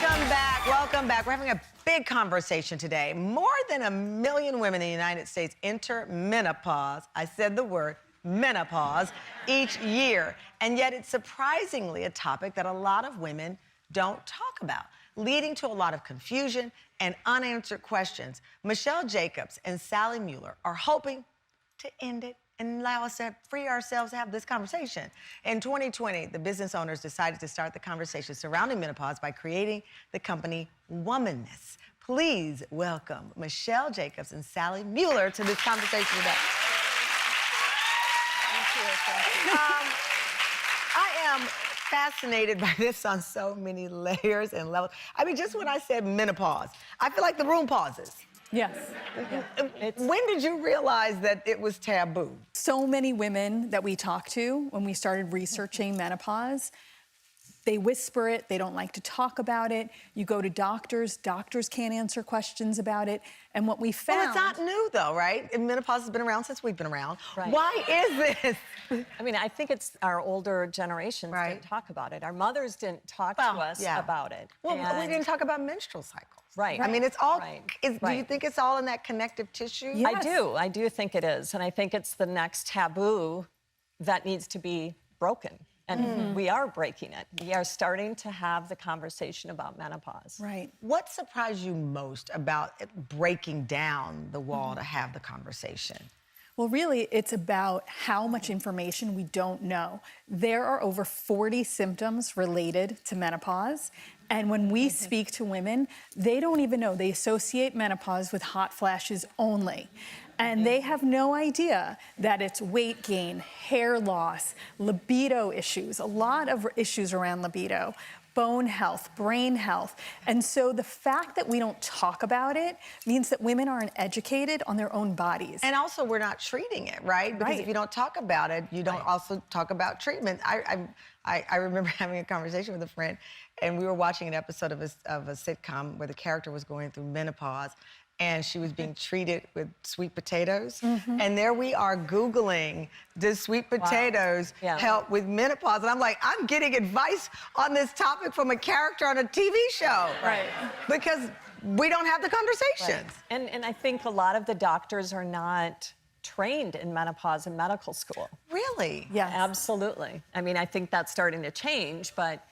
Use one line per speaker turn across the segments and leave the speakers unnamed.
Welcome back. Welcome back. We're having a big conversation today. More than 1 million women in the United States enter menopause. I said the word menopause each year. And yet it's surprisingly a topic that a lot of women don't talk about, leading to a lot of confusion and unanswered questions. Michelle Jacobs and Sally Mueller are hoping to end it and allow us to free ourselves to have this conversation. In 2020, the business owners decided to start the conversation surrounding menopause by creating the company Womaness. Please welcome Michelle Jacobs and Sally Mueller to this conversation today.
Thank you.
I am fascinated by this on so many layers and levels. I mean, just when I said menopause, I feel like the room pauses.
Yes.
When did you realize that it was taboo?
So many women that we talked to when we started researching menopause, they whisper it, they don't like to talk about it. You go to doctors can't answer questions about it. And what we found...
Well, it's not new though, right? And menopause has been around since we've been around.
Right.
Why is this?
I mean, I think it's our older generations didn't talk about it. Our mothers didn't talk to us about it.
Well, we didn't talk about menstrual cycles.
Right.
I mean, it's all...
Right.
Do you think it's all in that connective tissue?
Yes.
I do think it is. And I think it's the next taboo that needs to be broken. And we are breaking it. We are starting to have the conversation about menopause.
Right.
What surprised you most about it breaking down the wall to have the conversation?
Well, really, it's about how much information we don't know. There are over 40 symptoms related to menopause. And when we speak to women, they don't even know. They associate menopause with hot flashes only. And they have no idea that it's weight gain, hair loss, libido issues, a lot of issues around libido, bone health, brain health. And so the fact that we don't talk about it means that women aren't educated on their own bodies.
And also, we're not treating it, right? Because if you don't talk about it, you don't also talk about treatment. I remember having a conversation with a friend, and we were watching an episode of a sitcom where the character was going through menopause, and she was being treated with sweet potatoes. And there we are Googling, does sweet potatoes help with menopause? And I'm like, I'm getting advice on this topic from a character on a TV show.
Right.
Because we don't have the conversations.
Right. And I think a lot of the doctors are not trained in menopause in medical school.
Really?
Yes.
Absolutely. I mean, I think that's starting to change, but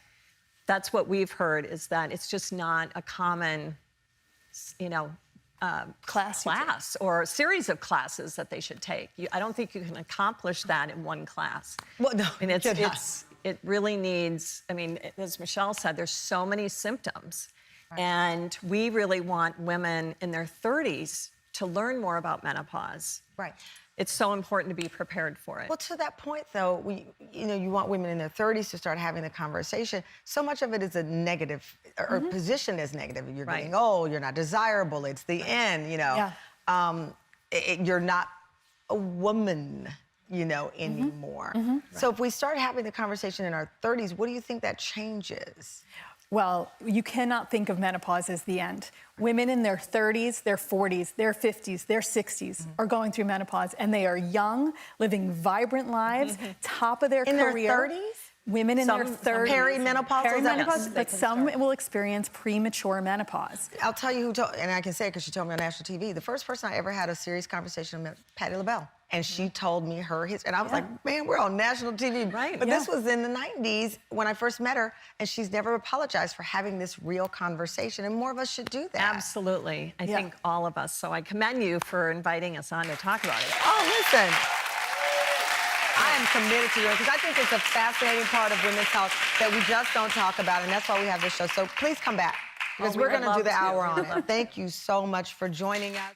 that's what we've heard, is that it's just not a common, you know, class or a series of classes that they should take. I don't think you can accomplish that in one class.
Well, no,
I mean, it really needs, I mean, as Michelle said, there's so many symptoms. Right. And we really want women in their 30s to learn more about menopause.
Right.
It's so important to be prepared for it.
Well, to that point, though, you want women in their 30s to start having the conversation. So much of it is a negative, or positioned as negative. You're getting old, you're not desirable, it's the end, you know. Yeah. You're not a woman, you know, anymore. So if we start having the conversation in our 30s, what do you think that changes?
Well, you cannot think of menopause as the end. Women in their 30s, their 40s, their 50s, their 60s are going through menopause, and they are young, living vibrant lives, top of their career.
In their 30s?
Women in their 30s.
Perimenopausal?
But some will experience premature menopause.
I'll tell you who told, and I can say it because she told me on national TV, the first person I ever had a serious conversation with, Patti LaBelle. And she told me her history. And I was like, man, we're on national TV.
Right.
But this was in the 90s when I first met her, and she's never apologized for having this real conversation. And more of us should do that.
Absolutely. I think all of us. So I commend you for inviting us on to talk about it.
Oh, listen. I am committed to it because I think it's a fascinating part of women's health that we just don't talk about, and that's why we have this show. So please come back because we're going to do the hour on it. Thank you so much for joining us.